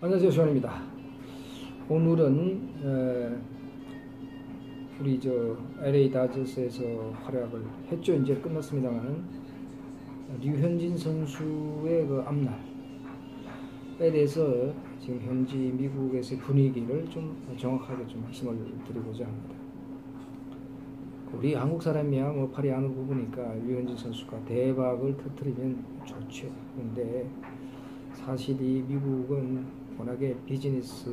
안녕하세요, 시원입니다. 오늘은 우리 LA 다저스에서 활약을 했죠. 이제 끝났습니다만은 류현진 선수의 그 앞날에 대해서 지금 현지 미국에서의 분위기를 좀 정확하게 좀 말씀을 드리고자 합니다. 우리 한국 사람이야 뭐 팔이 안으로 굽으니까 류현진 선수가 대박을 터뜨리면 좋죠. 그런데 사실 이 미국은 워낙에 비즈니스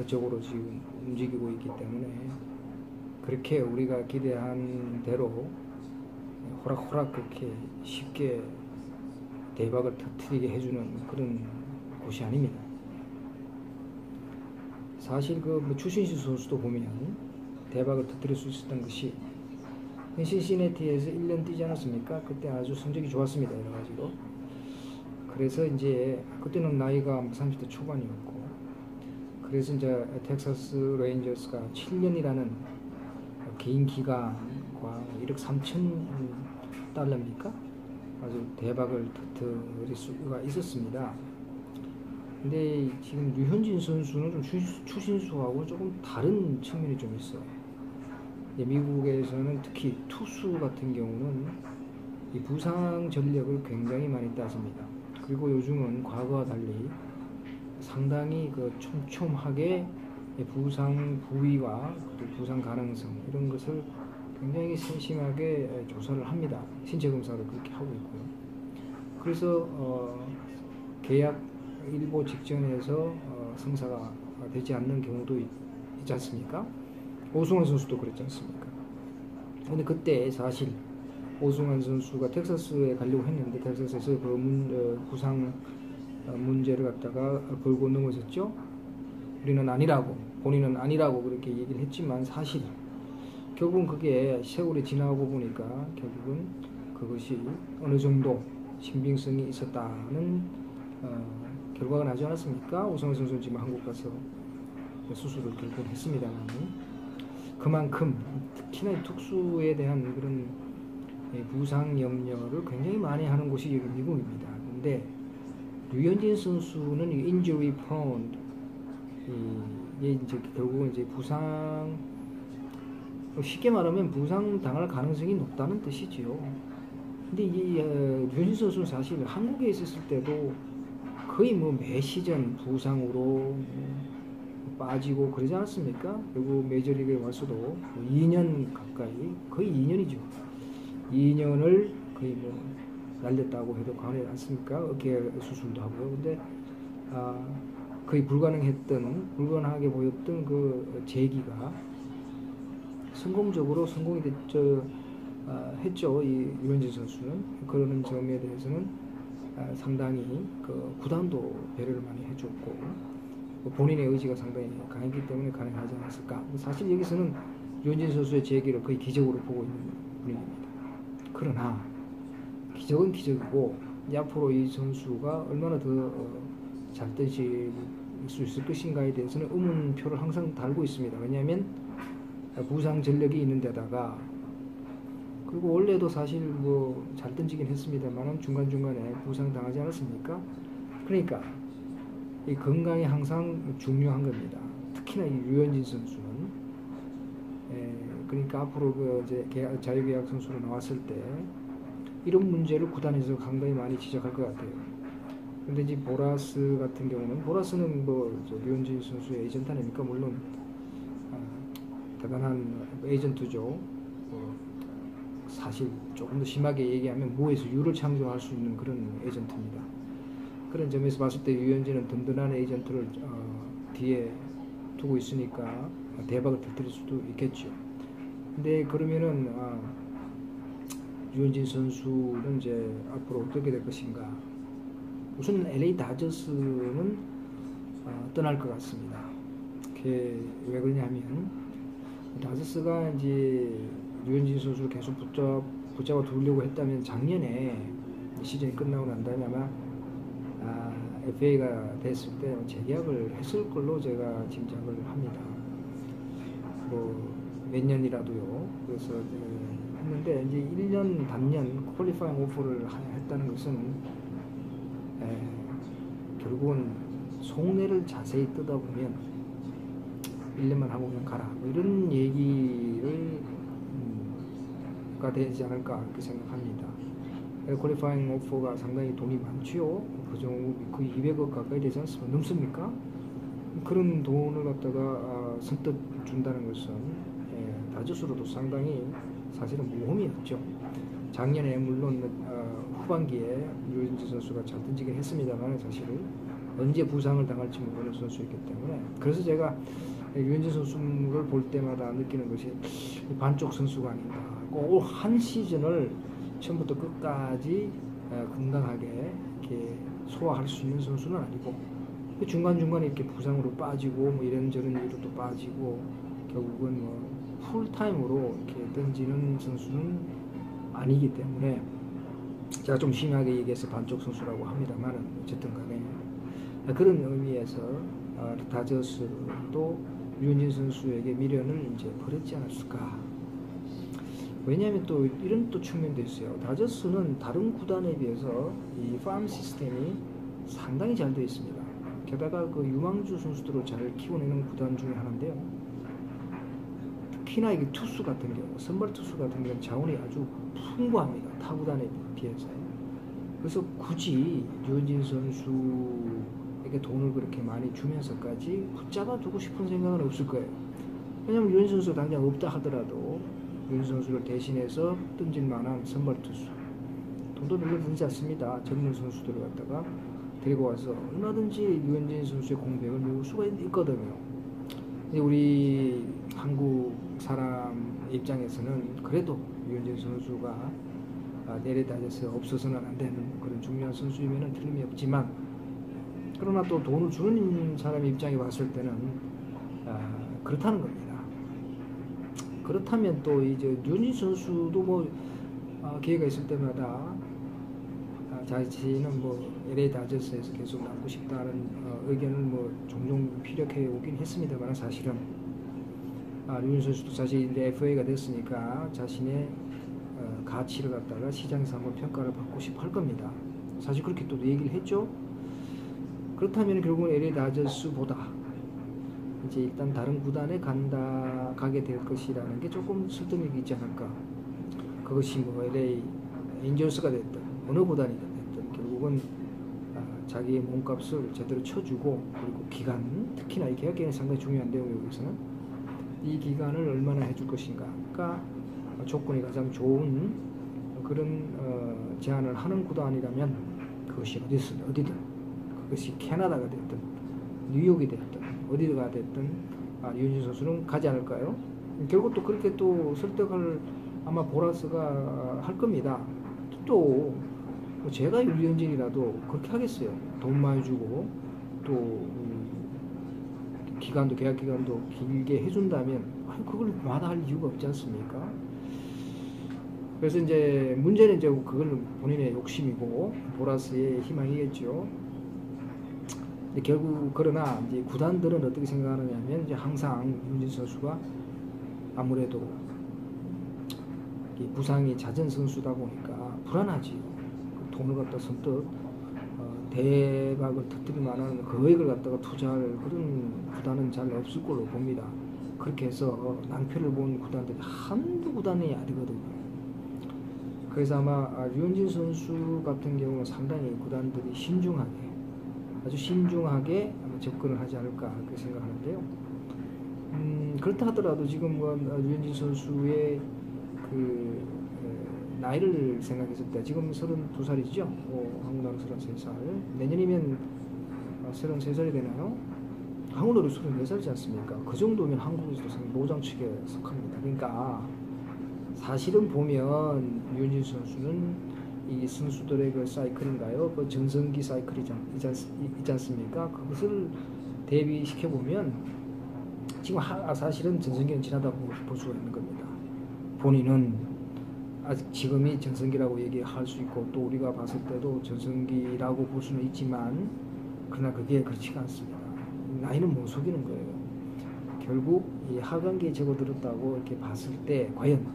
쪽으로 지금 움직이고 있기 때문에 그렇게 우리가 기대한 대로 호락호락 그렇게 쉽게 대박을 터뜨리게 해주는 그런 곳이 아닙니다. 사실 뭐 추신수 선수도 보면 대박을 터뜨릴 수 있었던 것이 신시내티에서 1년 뛰지 않았습니까? 그때 아주 성적이 좋았습니다. 여러 가지로. 그래서 이제 그때는 나이가 30대 초반이었고, 그래서 이제 텍사스 레인저스가 7년이라는 긴 기간과 1억 3천 달러입니까? 아주 대박을 터뜨릴 수가 있었습니다. 근데 지금 류현진 선수는 좀 추신수하고 조금 다른 측면이 좀 있어요. 미국에서는 특히 투수 같은 경우는 이 부상 전력을 굉장히 많이 따집니다. 그리고 요즘은 과거와 달리 상당히 그 촘촘하게 부상 부위와 부상 가능성 이런 것을 굉장히 세심하게 조사를 합니다. 신체 검사를 그렇게 하고 있고요. 그래서 계약 일보 직전에서 성사가 되지 않는 경우도 있지 않습니까? 오승환 선수도 그랬지 않습니까? 근데 그때 사실 오승환 선수가 텍사스에 가려고 했는데 텍사스에서 그 부상 문제를 갖다가 걸고 넘어졌죠. 우리는 아니라고, 본인은 아니라고 그렇게 얘기를 했지만 사실 결국은 그게 세월이 지나고 보니까 결국은 그것이 어느 정도 신빙성이 있었다는 결과가 나지 않았습니까? 오승환 선수는 지금 한국 가서 수술을 결국 했습니다만 그만큼 특히나 특수에 대한 그런 부상 염려를 굉장히 많이 하는 곳이 여기 미국입니다. 근데 류현진 선수는 injury prone, 이게 이제 결국은 이제 부상, 쉽게 말하면 부상 당할 가능성이 높다는 뜻이지요. 근데 이 류현진 선수는 사실 한국에 있었을 때도 거의 뭐 매 시즌 부상으로 빠지고 그러지 않았습니까? 그리고 메이저리그에 와서도 2년 가까이, 거의 2년이죠. 2년을 거의 뭐 날렸다고 해도 과언이 않습니까? 어깨 수술도 하고요. 근데 거의 불가능하게 보였던 그 재기가 성공적으로 성공이 했죠. 이 류현진 선수는. 그러는 점에 대해서는 상당히 그 구단도 배려를 많이 해줬고 본인의 의지가 상당히 강했기 때문에 가능하지 않았을까. 사실 여기서는 류현진 선수의 재기를 거의 기적으로 보고 있는 분위기입니다. 그러나 기적은 기적이고 앞으로 이 선수가 얼마나 더 잘 뛸 수 있을 것인가에 대해서는 의문표를 항상 달고 있습니다. 왜냐하면 부상 전력이 있는 데다가 그리고 원래도 사실 뭐 잘 던지긴 했습니다만 중간중간에 부상 당하지 않았습니까? 그러니까 이 건강이 항상 중요한 겁니다. 특히나 이 류현진 선수는 그러니까 앞으로 그 이제 자유계약 선수로 나왔을 때 이런 문제를 구단에서 상당히 많이 지적할 것 같아요. 근데 이제 보라스 같은 경우는 보라스는 뭐 류현진 선수의 에이전트 아닙니까? 물론 대단한 에이전트죠. 사실 조금 더 심하게 얘기하면 무에서 유를 창조할 수 있는 그런 에이전트입니다. 그런 점에서 봤을 때 류현진은 든든한 에이전트를 뒤에 두고 있으니까 대박을 터뜨릴 수도 있겠죠. 근데 그러면은 류현진 선수는 이제 앞으로 어떻게 될 것인가? 우선 LA 다저스는 떠날 것 같습니다. 그게 왜 그러냐면 다저스가 이제 류현진 선수를 계속 붙잡아 두려고 했다면 작년에 시즌이 끝나고 난 다음에 아마 FA가 됐을 때 재계약을 했을 걸로 제가 짐작을 합니다. 뭐 몇 년이라도요. 그래서 했는데 이제 1년 단년 퀄리파잉 오퍼를 했다는 것은 결국은 속내를 자세히 뜯어보면 1년만 하고 그냥 가라 뭐 이런 얘기를 가 되지 않을까 그렇게 생각합니다. 퀄리파잉 오퍼가 상당히 돈이 많지요. 그 정도 거의 200억 가까이 되지 않습니까? 넘습니까? 그런 돈을 갖다가 선뜻 준다는 것은 다저스로도 상당히 사실은 모험이었죠. 작년에 물론 후반기에 류현진 선수가 잘 던지긴 했습니다만 사실은 언제 부상을 당할지 모르는 선수였기 때문에 그래서 제가 류현진 선수를 볼 때마다 느끼는 것이 반쪽 선수가 아닌가. 꼭 한 시즌을 처음부터 끝까지 건강하게 이렇게 소화할 수 있는 선수는 아니고 중간중간에 이렇게 부상으로 빠지고 뭐 이런저런 이유로 또 빠지고 결국은 뭐 풀타임으로 이렇게 던지는 선수는 아니기 때문에 제가 좀 심하게 얘기해서 반쪽 선수라고 합니다만 어쨌든 간에 그런 의미에서 다저스도 류현진 선수에게 미련을 이제 버렸지 않았을까. 왜냐하면 또 이런 또 측면도 있어요. 다저스는 다른 구단에 비해서 이 팜 시스템이 상당히 잘 되어 있습니다. 게다가 그 유망주 선수들을 잘 키워내는 구단 중에 하나인데요. 특히나 이게 투수 같은 경우, 선발 투수 같은 경우는 자원이 아주 풍부합니다. 타 구단에 비해서. 그래서 굳이 류현진 선수에게 돈을 그렇게 많이 주면서까지 붙잡아 두고 싶은 생각은 없을 거예요. 왜냐하면 류현진 선수 당장 없다 하더라도 류현진 선수를 대신해서 던질 만한 선발 투수 돈도 별로 들지 않습니다. 젊은 선수들을 갖다가 데리고 와서 얼마든지 류현진 선수의 공백을 메울 수가 있거든요. 우리 한국 사람 입장에서는 그래도 류현진 선수가 LA 다저스에 없어서는 안 되는 그런 중요한 선수이면 틀림이 없지만 그러나 또 돈을 주는 사람 입장에 봤을 때는 그렇다는 겁니다. 그렇다면 또 이제 류현진 선수도 뭐 기회가 있을 때마다 자신은 뭐 LA 다저스에서 계속 남고 싶다는 의견을 뭐 종종 피력해 오긴 했습니다만 사실은 류현진 선수도 사실 이제 FA가 됐으니까 자신의 가치를 갖다가 시장에서 한번 평가를 받고 싶어 할 겁니다. 사실 그렇게 또 얘기를 했죠. 그렇다면 결국은 LA 다저스보다 이제 일단 다른 구단에 가게 될 것이라는 게 조금 설득력이 있지 않을까. 그것이 뭐 LA 엔젤스가 됐든 어느 구단이 됐든 결국은 자기의 몸값을 제대로 쳐주고 그리고 기간, 특히나 이 계약 기간이 상당히 중요한데요. 여기서는 이 기간을 얼마나 해줄 것인가가 조건이 가장 좋은 그런 제안을 하는 구단이라면 그것이 어디든 그것이 캐나다가 됐든 뉴욕이 됐든 어디가 됐든 류현진 선수는 가지 않을까요? 결국 또 그렇게 또 설득을 아마 보라스가 할 겁니다. 또 제가 류현진이라도 그렇게 하겠어요. 돈 많이 주고 또 기간도 계약 기간도 길게 해준다면 그걸 마다할 이유가 없지 않습니까? 그래서 이제 문제는 이제 그건 본인의 욕심이고 보라스의 희망이겠죠. 근데 결국 그러나 이제 구단들은 어떻게 생각하느냐면 이제 항상 류현진 선수가 아무래도 부상이 잦은 선수다 보니까 불안하지요. 돈을 갖다 선뜻 대박을 터뜨릴 만한 거액을 갖다가 투자할 그런 구단은 잘 없을 걸로 봅니다. 그렇게 해서 낭패를 본 구단들이 한두 구단이 아니거든요. 그래서 아마 류현진 선수 같은 경우는 상당히 구단들이 아주 신중하게 접근을 하지 않을까 그렇게 생각하는데요. 그렇다 하더라도 지금 류현진 선수의 그 나이를 생각했을 때 지금 32살이죠. 한국 나이 33살. 내년이면 33살이 되나요? 한국 나이 34살이지 않습니까? 그 정도면 한국에서도 상당히 노장 측에 속합니다. 그러니까 사실은 보면 류현진 선수는 이 선수들의 그 사이클인가요? 그 전성기 사이클이지 않습니까? 그것을 대비시켜 보면 지금 사실은 전성기는 지나다고 볼 수가 있는 겁니다. 본인은 아직 지금이 전성기라고 얘기할 수 있고 또 우리가 봤을 때도 전성기라고 볼 수는 있지만 그러나 그게 그렇지가 않습니다. 나이는 못 속이는 거예요. 결국 이 하반기에 접어들었다고 이렇게 봤을 때 과연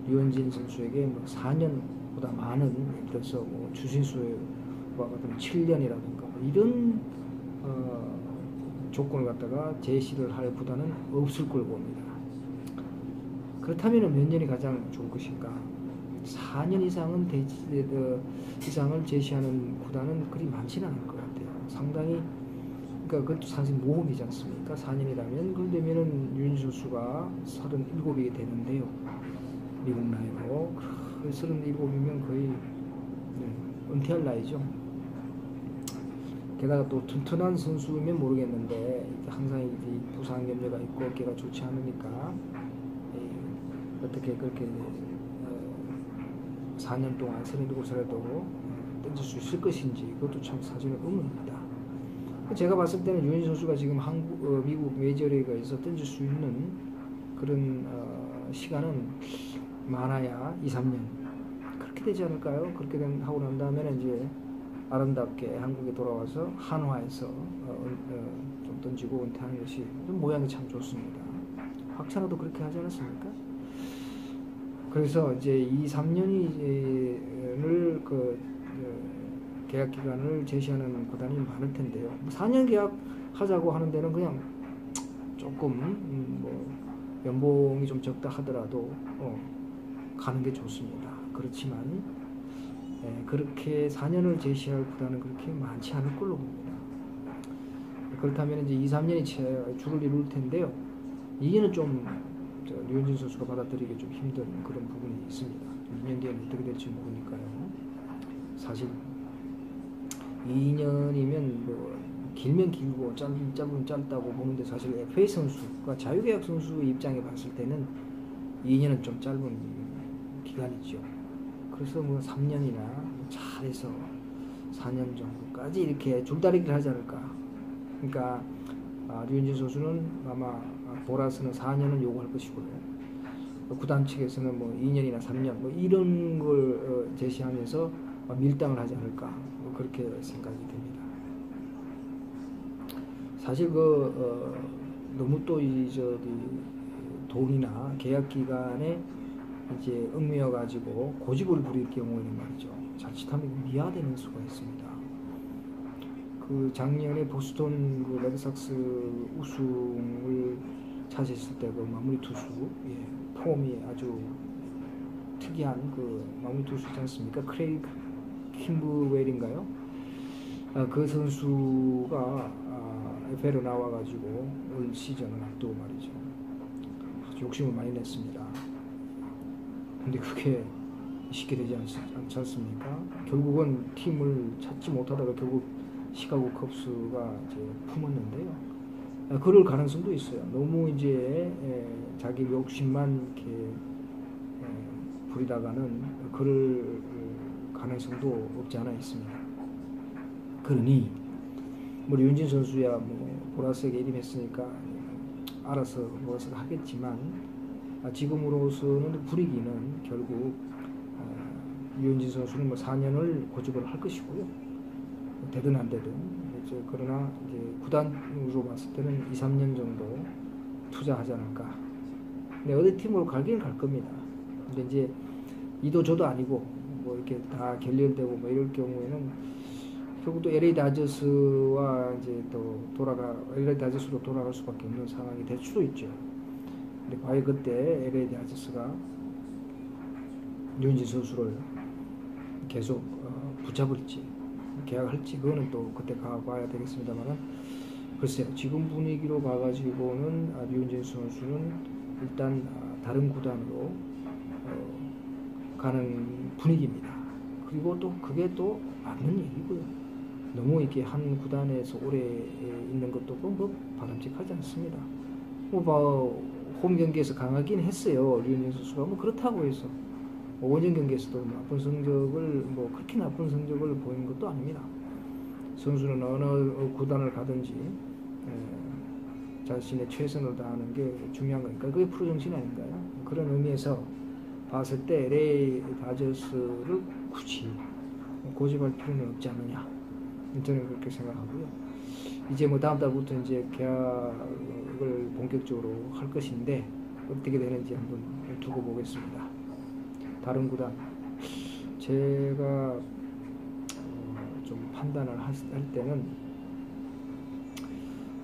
류현진 선수에게 뭐 4년보다 많은 예를 들어서 뭐 추신수와 같은 7년이라든가 이런 조건을 갖다가 제시를 할 구단은 없을 걸 봅니다. 그렇다면 몇 년이 가장 좋을 것인가? 4년 이상은 이상을 제시하는 구단은 그리 많지는 않을 것 같아요. 상당히, 그러니까 그것도 사실 모험이지 않습니까? 4년이라면, 그러면은 유현진 선수가 37이 되는데요. 미국 나이로. 37이면 거의 은퇴할 나이죠. 게다가 또 튼튼한 선수면 모르겠는데, 항상 부상 염려가 있고 어깨가 좋지 않으니까, 어떻게 그렇게 4년 동안 37살에도 던질 수 있을 것인지, 그것도 참 사실은 의문입니다. 제가 봤을 때는 유현진 선수가 지금 미국 메이저리그에서 던질 수 있는 그런 시간은 많아야 2, 3년 그렇게 되지 않을까요? 그렇게 하고 난 다음에는 이제 아름답게 한국에 돌아와서 한화에서 좀 던지고 은퇴하는 것이 좀 모양이 참 좋습니다. 박찬호도 그렇게 하지 않았습니까? 그래서 이제 2, 3년을 계약 기간을 제시하는 구단이 많을 텐데요. 4년 계약하자고 하는 데는 그냥 조금 연봉이 좀 적다 하더라도 가는 게 좋습니다. 그렇지만 그렇게 4년을 제시할 구단은 그렇게 많지 않을 걸로 봅니다. 그렇다면 이제 2, 3년이 줄을 이룰 텐데요. 이게는 좀 류현진 선수가 받아들이기 좀 힘든 그런 부분이 있습니다. 2년 뒤에는 어떻게 될지 모르니까요. 사실 2년이면 길면 길고 짧으면 짧다고 보는데, 사실 FA 선수가 자유계약 선수 입장에 봤을 때는 2년은 좀 짧은 기간이죠. 그래서 3년이나 잘해서 4년 정도까지 이렇게 줄다리기를 하지 않을까. 그러니까 류현진 선수는 아마 보라스는 4년은 요구할 것이고요. 구단 측에서는 2년이나 3년 이런 걸 제시하면서 밀당을 하지 않을까, 그렇게 생각이 됩니다. 사실 너무 또 돈이나 계약 기간에 이제 얽매여 가지고 고집을 부릴 경우에는 말이죠, 자칫하면 미화되는 수가 있습니다. 작년에 보스턴 레드삭스 우승을 차지했을 때 마무리 투수, 폼이 아주 특이한 마무리 투수 있지 않습니까? 크레이그 킴브웰인가요? 그 선수가 FA로 나와가지고 올 시즌을 앞두고 말이죠, 아주 욕심을 많이 냈습니다. 근데 그게 쉽게 되지 않지 않습니까? 결국은 팀을 찾지 못하다가 결국 시카고 컵스가 이제 품었는데요. 그럴 가능성도 있어요. 너무 이제 자기 욕심만 이렇게 부리다가는 그럴 가능성도 없지 않아 있습니다. 그러니 류현진 선수야 보라스에게 이름했으니까 알아서 보라스가 하겠지만, 지금으로서는 분위기는 결국 류현진 선수는 4년을 고집을 할 것이고요. 되든 안 되든. 그러나 이제 구단으로 봤을 때는 2, 3년 정도 투자하지 않을까. 근데 어디 팀으로 갈긴 갈 겁니다. 근데 이제 이도 저도 아니고 이렇게 다 결렬되고 이럴 경우에는 결국 또 LA 다저스와 이제 또 LA 다저스로 돌아갈 수밖에 없는 상황이 될 수도 있죠. 근데 과연 그때 LA 다저스가 류현진 선수를 계속 붙잡을지, 계약할지, 그거는 또 그때 가봐야 되겠습니다만은, 글쎄요, 지금 분위기로 봐가지고는 류현진 선수는 일단 다른 구단으로 가는 분위기입니다. 그리고 또 그게 또 맞는 얘기고요. 너무 이렇게 한 구단에서 오래 있는 것도 바람직하지 않습니다. 홈 경기에서 강하긴 했어요, 류현진 선수가. 그렇다고 해서 원정 경기에서도 나쁜 성적을 그렇게 나쁜 성적을 보이는 것도 아닙니다. 선수는 어느 구단을 가든지 자신의 최선을 다하는 게 중요한 거니까, 그게 프로 정신 아닌가요? 그런 의미에서 봤을 때 LA 다저스를 굳이 고집할 필요는 없지 않느냐, 저는 그렇게 생각하고요. 이제 다음 달부터 이제 계약을 본격적으로 할 것인데 어떻게 되는지 한번 두고 보겠습니다. 다른 구단, 제가 좀 판단을 할 때는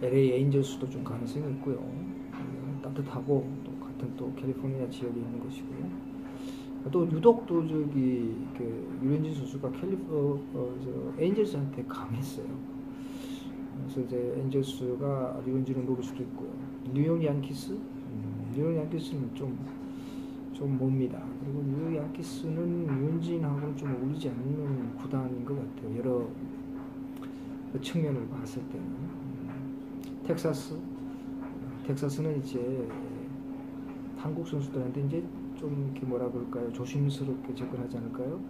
LA 에인절스도 좀 가능성이 있고요. 따뜻하고 또 같은 또 캘리포니아 지역에 있는 것이고요. 또 유독 또 저기 그 류현진 선수가 에인절스한테 강했어요. 그래서 이제 에인절스가 류현진을 노릴 수도 있고요. 뉴욕 양키스, 뉴욕 양키스는 좀 멉니다. 그리고 뉴욕 양키스는 류현진하고는 좀 어울리지 않는 구단인 것 같아요. 여러 측면을 봤을 때는. 텍사스는 이제 한국 선수들한테 이제 좀 이렇게 뭐라 그럴까요? 조심스럽게 접근하지 않을까요?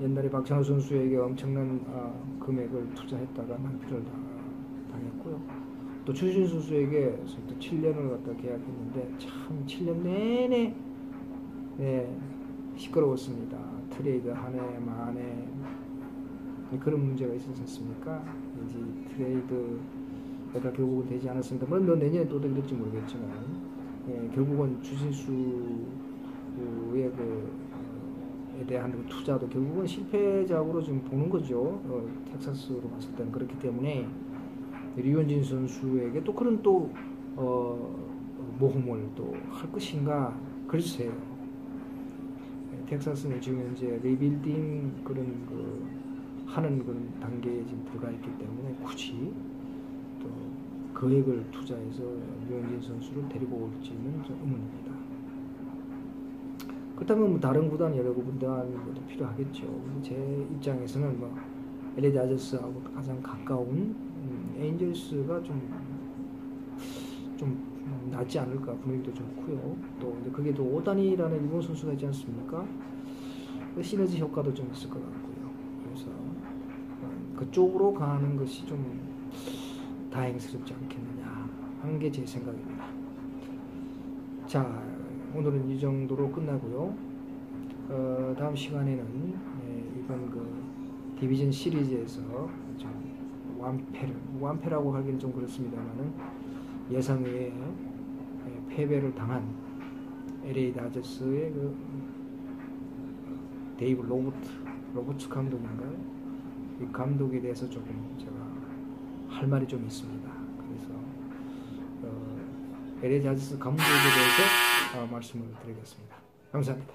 옛날에 박찬호 선수에게 엄청난 금액을 투자했다가 낭피를 당했고요. 또 추신 선수에게 또 7년을 갖다 계약했는데 참 7년 내내 시끄러웠습니다. 트레이드 한 해 만에 그런 문제가 있었지 않습니까? 이제 트레이드가 결국은 되지 않았습니다. 물론 내년에 또 될지 모르겠지만 결국은 추신수의 에 대한 그 투자도 결국은 실패작으로 좀 보는 거죠. 텍사스로 봤을 때는. 그렇기 때문에 류현진 선수에게 또 그런 모험을 또 할 것인가 글쎄요. 텍사스는 지금 현재 리빌딩 하는 그런 단계에 지금 들어가 있기 때문에 굳이 또 거액을 투자해서 류현진 선수를 데리고 올지는 좀 의문입니다. 그렇다면 다른 구단 여러 구단이 필요하겠죠. 제 입장에서는 LA 다저스하고 가장 가까운 에인절스가 좀 낫지 않을까. 분위기도 좋고요. 또 그게 또 오다니라는 일본 선수가 있지 않습니까? 그 시너지 효과도 좀 있을 것 같고요. 그래서 그쪽으로 가는 것이 좀 다행스럽지 않겠느냐 하는 게 제 생각입니다. 자, 오늘은 이 정도로 끝나고요. 다음 시간에는 이번 디비전 시리즈에서 좀 완패라고 하기는 좀 그렇습니다만은 예상 외에 패배를 당한 LA 다저스의 데이브 로버츠 감독인가요? 이 감독에 대해서 조금 제가 할 말이 좀 있습니다. 그래서 LA 다저스 감독에 대해서 말씀을 드리겠습니다. 감사합니다.